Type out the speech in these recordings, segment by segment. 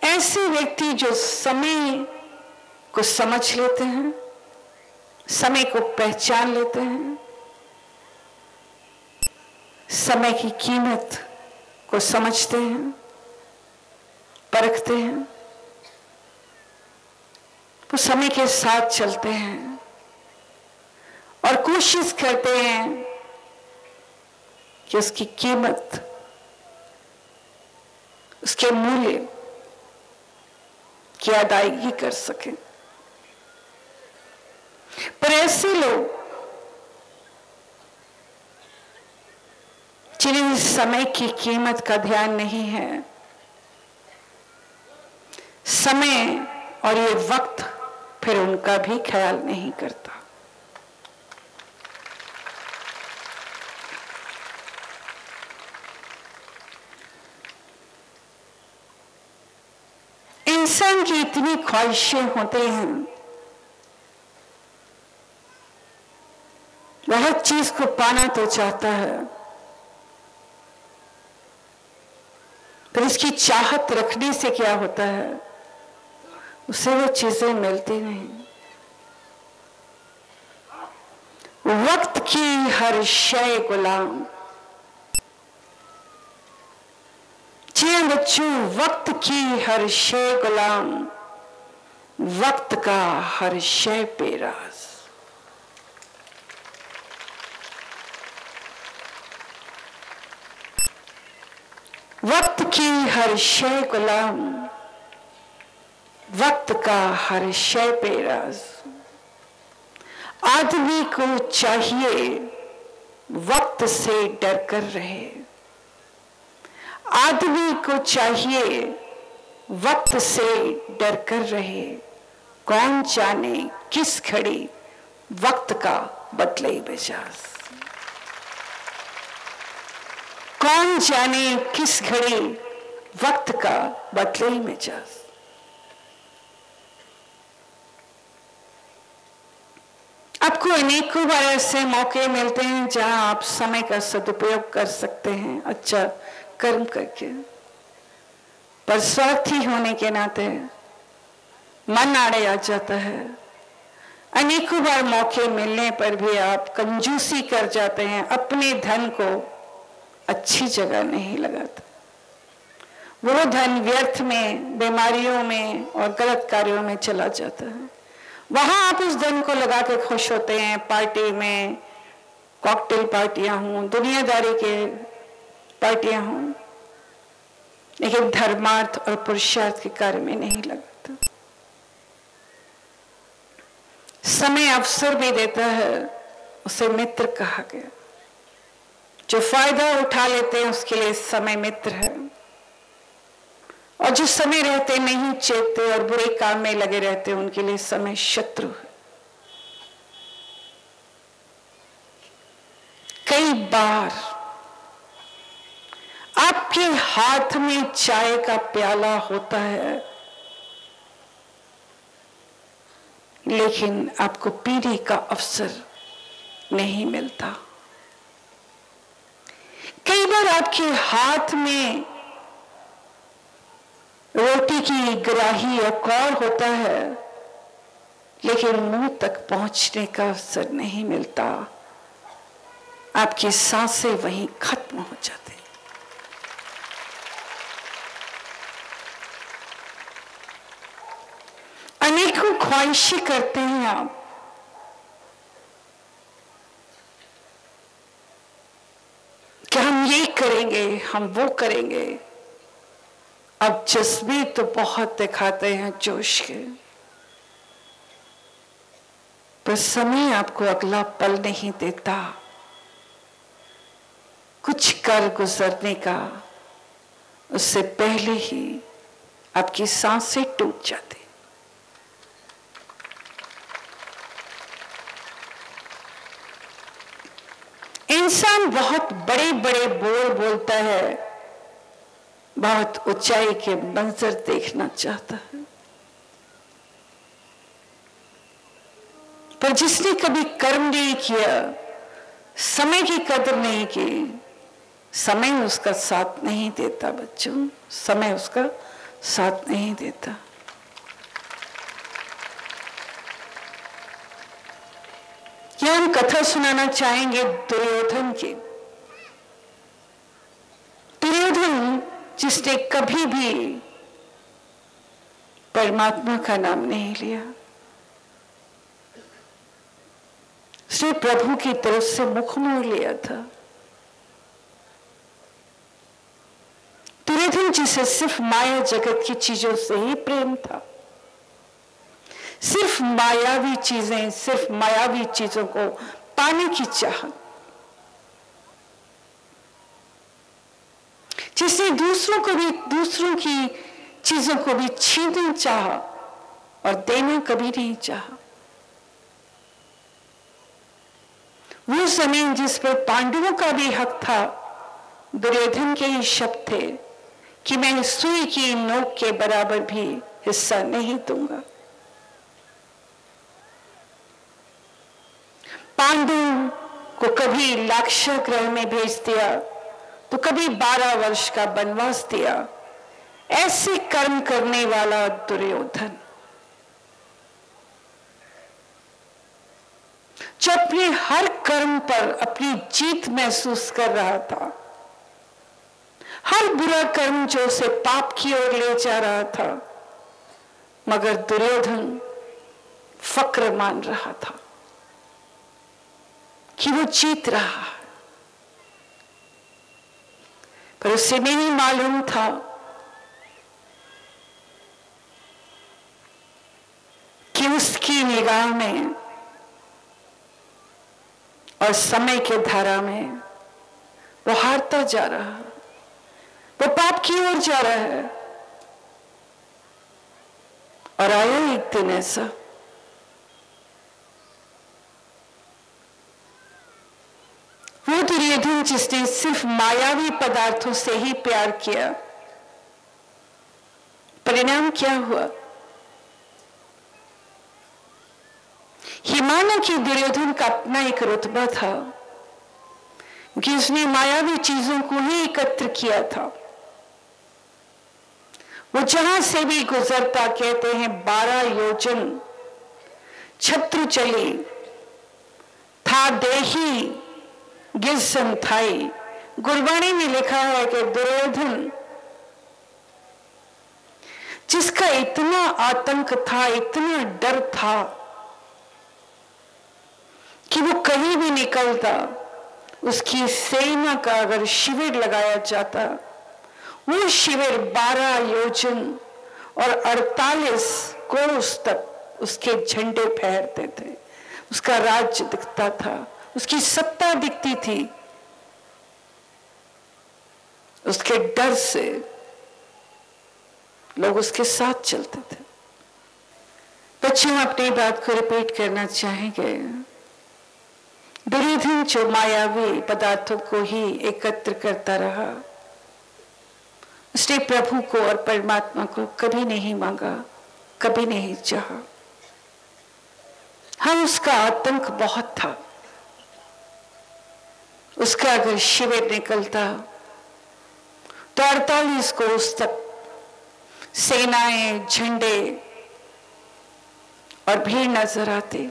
ऐसे व्यक्ति जो समय को समझ लेते हैं, समय को पहचान लेते हैं, समय की कीमत को समझते हैं, परखते हैं, वो समय के साथ चलते हैं और कोशिश करते हैं कि उसकी कीमत, उसके मूल्य की अदायगी कर सकें। पर ऐसे लोग जिन्हें समय की कीमत का ध्यान नहीं है, समय और ये वक्त फिर उनका भी ख्याल नहीं करता। इंसान की इतनी ख्वाहिशें होती हैं, वह हर चीज को पाना तो चाहता है, पर इसकी चाहत रखने से क्या होता है, उसे वो चीजें मिलती नहीं। वक्त की हर शय गुलाम, जी बच्चों, वक्त की हर शय गुलाम, वक्त का हर शय पेराज। वक्त की हर शय गुलाम, वक्त का हर शय पेराज। आदमी को चाहिए वक्त से डर कर रहे, आदमी को चाहिए वक्त से डर कर रहे। कौन जाने किस घड़ी वक्त का बदले मिजाज, कौन जाने किस घड़ी वक्त का बदले मिजाज। आपको अनेकों बार ऐसे मौके मिलते हैं जहां आप समय का सदुपयोग कर सकते हैं अच्छा कर्म करके, पर स्वार्थी होने के नाते मन आड़े आ जाता है। अनेकों बार मौके मिलने पर भी आप कंजूसी कर जाते हैं, अपने धन को अच्छी जगह नहीं लगाते। वो धन व्यर्थ में, बीमारियों में और गलत कार्यों में चला जाता है। वहां आप उस धन को लगा के खुश होते हैं, पार्टी में, कॉकटेल पार्टियां हों, दुनियादारी के पार्टियां हों, लेकिन धर्मार्थ और पुरुषार्थ के कार्य में नहीं लगाता। समय अवसर भी देता है, उसे मित्र कहा गया। जो फायदा उठा लेते हैं उसके लिए समय मित्र है, और जो समय रहते नहीं चेतते और बुरे काम में लगे रहते हैं उनके लिए समय शत्रु है। कई बार आपके हाथ में चाय का प्याला होता है, लेकिन आपको पीने का अवसर नहीं मिलता। कई बार आपके हाथ में रोटी की ग्राही या कौर होता है, लेकिन मुंह तक पहुंचने का अवसर नहीं मिलता। आपकी सांसें वहीं खत्म हो जाती। अनेकों ख्वाहिशें करते हैं आप, कि हम ये करेंगे, हम वो करेंगे। अब जज्बे तो बहुत दिखाते हैं जोश के, पर समय आपको अगला पल नहीं देता कुछ कर गुजरने का। उससे पहले ही आपकी सांसें टूट जाती। इंसान बहुत बड़े बड़े बोल बोलता है, बहुत ऊंचाई के मंजर देखना चाहता है, पर जिसने कभी कर्म नहीं किया, समय की कदर नहीं की, समय उसका साथ नहीं देता बच्चों, समय उसका साथ नहीं देता। यह हम कथा सुनाना चाहेंगे दुर्योधन की। दुर्योधन जिसने कभी भी परमात्मा का नाम नहीं लिया, उसने प्रभु की तरफ से मुख मोड़ लिया था। दुर्योधन जिसे सिर्फ माया जगत की चीजों से ही प्रेम था, सिर्फ मायावी चीजें, सिर्फ मायावी चीजों को पाने की चाहत, जिसने दूसरों की चीजों को भी छीनना चाहा और देना कभी नहीं चाहा। वो जमीन जिस पर पांडवों का भी हक था, दुर्योधन के ही शब्द थे कि मैं सुई की नोक के बराबर भी हिस्सा नहीं दूंगा। पांडु को कभी लाक्षागृह में भेज दिया तो कभी 12 वर्ष का वनवास दिया। ऐसे कर्म करने वाला दुर्योधन, जो अपने हर कर्म पर अपनी जीत महसूस कर रहा था, हर बुरा कर्म जो उसे पाप की ओर ले जा रहा था, मगर दुर्योधन फक्र मान रहा था कि वो जीत रहा है। पर उसे नहीं मालूम था कि उसकी निगाह में और समय के धारा में वो हारता जा रहा है, वो पाप की ओर जा रहा है। और आया एक दिन ऐसा, वो दुर्योधन जिसने सिर्फ मायावी पदार्थों से ही प्यार किया, परिणाम क्या हुआ? ये माना कि दुर्योधन का अपना एक रुतबा था कि उसने मायावी चीजों को ही एकत्र किया था। वो जहां से भी गुजरता, कहते हैं 12 योजन छत्रु चली, था देही गिरसन थाई। गुरबाणी में लिखा है कि दुर्योधन जिसका इतना आतंक था, इतना डर था कि वो कहीं भी निकलता, उसकी सेना का अगर शिविर लगाया जाता, वो शिविर 12 योजन और 48 कोस तक उसके झंडे फहरते थे। उसका राज्य दिखता था, उसकी सत्ता दिखती थी। उसके डर से लोग उसके साथ चलते थे। बच्चों, अपनी बात को रिपीट करना चाहेंगे। दुर्योधन जो मायावी पदार्थों को ही एकत्र करता रहा, उसने प्रभु को और परमात्मा को कभी नहीं मांगा, कभी नहीं चाहा। हाँ, उसका आतंक बहुत था। उसका अगर शिविर निकलता तो 48 कोस तक सेनाएं, झंडे और भीड़ नजर आती,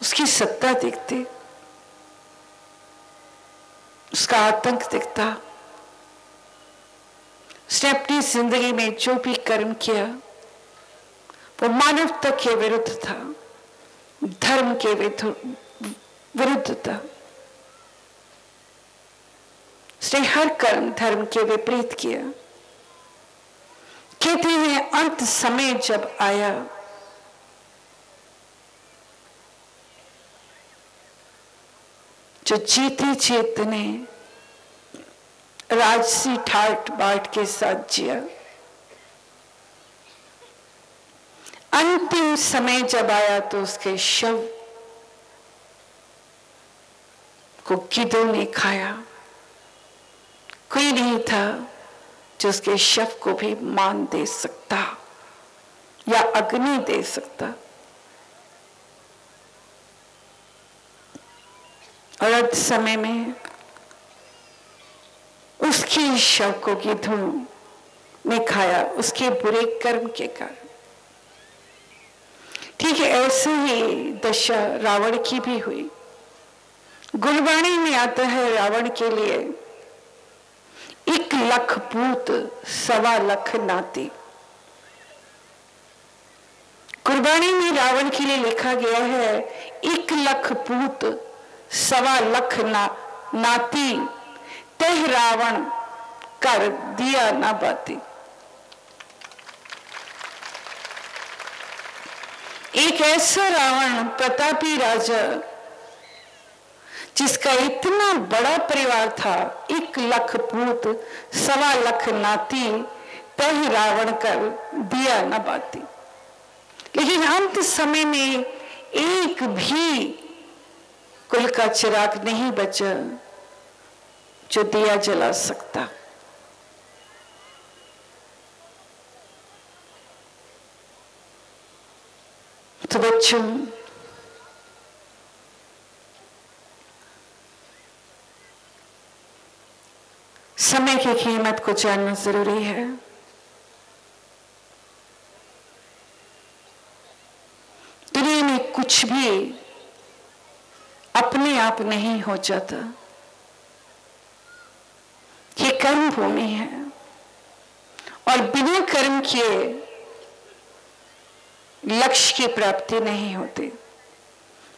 उसकी सत्ता दिखती, उसका आतंक दिखता। उसने अपनी जिंदगी में जो भी कर्म किया वो मानवता के विरुद्ध था, धर्म के विरुद्ध था। उसने हर कर्म धर्म के विपरीत किया। कहते हैं अंत समय जब आया, जो जीते चेतने राजसी ठाट बाट के साथ जिया, अंतिम समय जब आया तो उसके शव को गिद्धों ने खाया। कोई नहीं था जो उसके शव को भी मान दे सकता या अग्नि दे सकता। और अंत समय में उसकी शव को गिद्धों ने खाया उसके बुरे कर्म के कारण। ठीक है, ऐसे ही दशा रावण की भी हुई। गुरबाणी में आता है रावण के लिए 1 लाख पूत 1.25 लाख नाती। गुरबाणी में रावण के लिए लिखा गया है 1 लाख पूत 1.25 लाख नाती, तह रावण कर दिया ना बाती। एक ऐसा रावण प्रतापी राजा जिसका इतना बड़ा परिवार था, 1 लाख पूत 1.25 लाख नाती, तह रावण कर दिया न बाती। लेकिन अंत समय में एक भी कुल का चिराग नहीं बचा जो दिया जला सकता। तो बच्चों, समय की कीमत को जानना जरूरी है। दुनिया में कुछ भी अपने आप नहीं हो जाता। ये कर्म भूमि है और बिना कर्म किए लक्ष्य की प्राप्ति नहीं होती,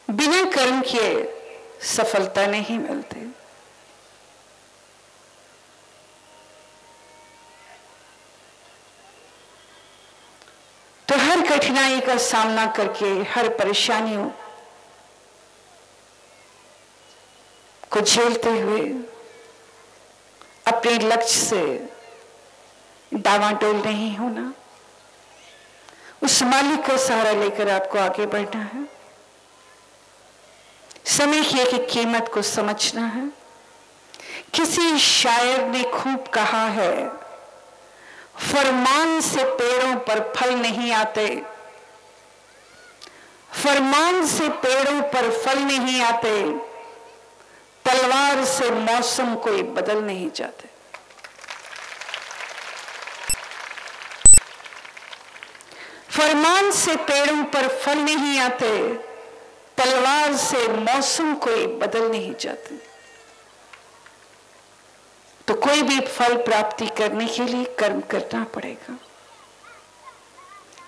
बिना कर्म किए सफलता नहीं मिलती। तो हर कठिनाई का सामना करके, हर परेशानियों को झेलते हुए अपने लक्ष्य से डावाडोल नहीं होना, उस मालिक का सहारा लेकर आपको आगे बढ़ना है। समय की एक कीमत को समझना है। किसी शायर ने खूब कहा है, फरमान से पेड़ों पर फल नहीं आते, फरमान से पेड़ों पर फल नहीं आते, तलवार से मौसम कोई बदल नहीं जाते। फरमान से पेड़ों पर फल नहीं आते, तलवार से मौसम कोई बदल नहीं जाते। तो कोई भी फल प्राप्ति करने के लिए कर्म करना पड़ेगा।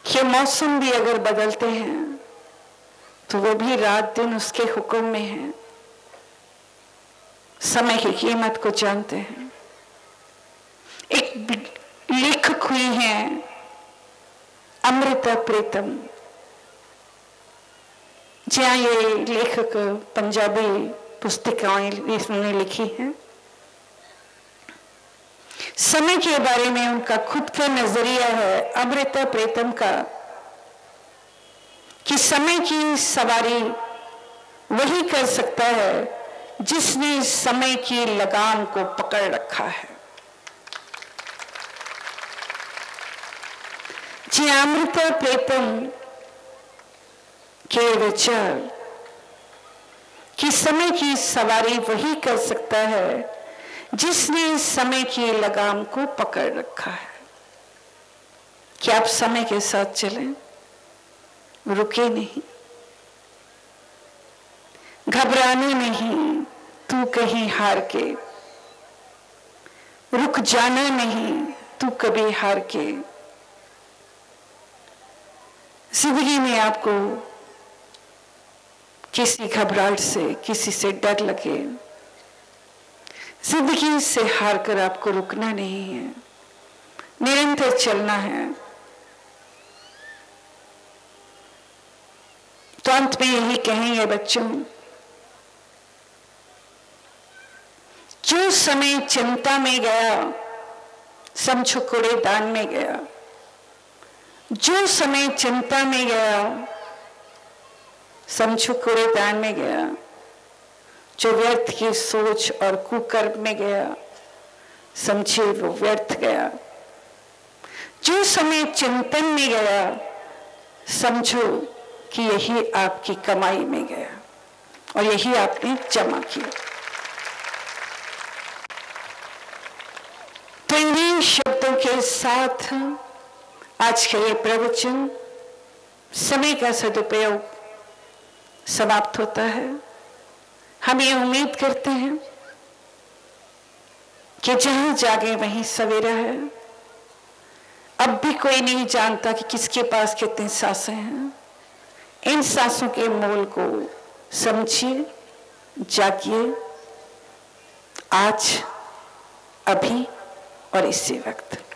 ये मौसम भी अगर बदलते हैं तो वो भी रात दिन उसके हुक्म में है। समय की कीमत को जानते हैं। एक लेखक हुई हैं अमृता प्रीतम, जहां ये लेखक पंजाबी पुस्तिकाएं इसने लिखी हैं। समय के बारे में उनका खुद का नजरिया है अमृता प्रीतम का, कि समय की सवारी वही कर सकता है जिसने समय की लगाम को पकड़ रखा है। जी, अमृता प्रीतम के विचार कि समय की सवारी वही कर सकता है जिसने समय की लगाम को पकड़ रखा है। कि आप समय के साथ चलें, रुके नहीं, घबराने नहीं, तू कहीं हार के, रुक जाना नहीं, तू कभी हार के। जिंदगी में आपको किसी घबराहट से, किसी से डर लगे, जिंदगी से हार कर आपको रुकना नहीं है, निरंतर चलना है। तो अंत में यही कहेंगे बच्चों, जो समय चिंता में गया समझो कूड़ेदान में गया। जो समय चिंता में गया समझो कूड़ेदान में गया। जो व्यर्थ की सोच और कुकर्म में गया समझे वो व्यर्थ गया। जो समय चिंतन में गया समझो कि यही आपकी कमाई में गया और यही आपने जमा किया। तो इन्हीं शब्दों के साथ आज का ये प्रवचन समय का सदुपयोग समाप्त होता है। हम ये उम्मीद करते हैं कि जहां जागे वहीं सवेरा है। अब भी कोई नहीं जानता कि किसके पास कितनी सांसें हैं। इन सांसों के मोल को समझिए, जागिए, आज, अभी और इसी वक्त।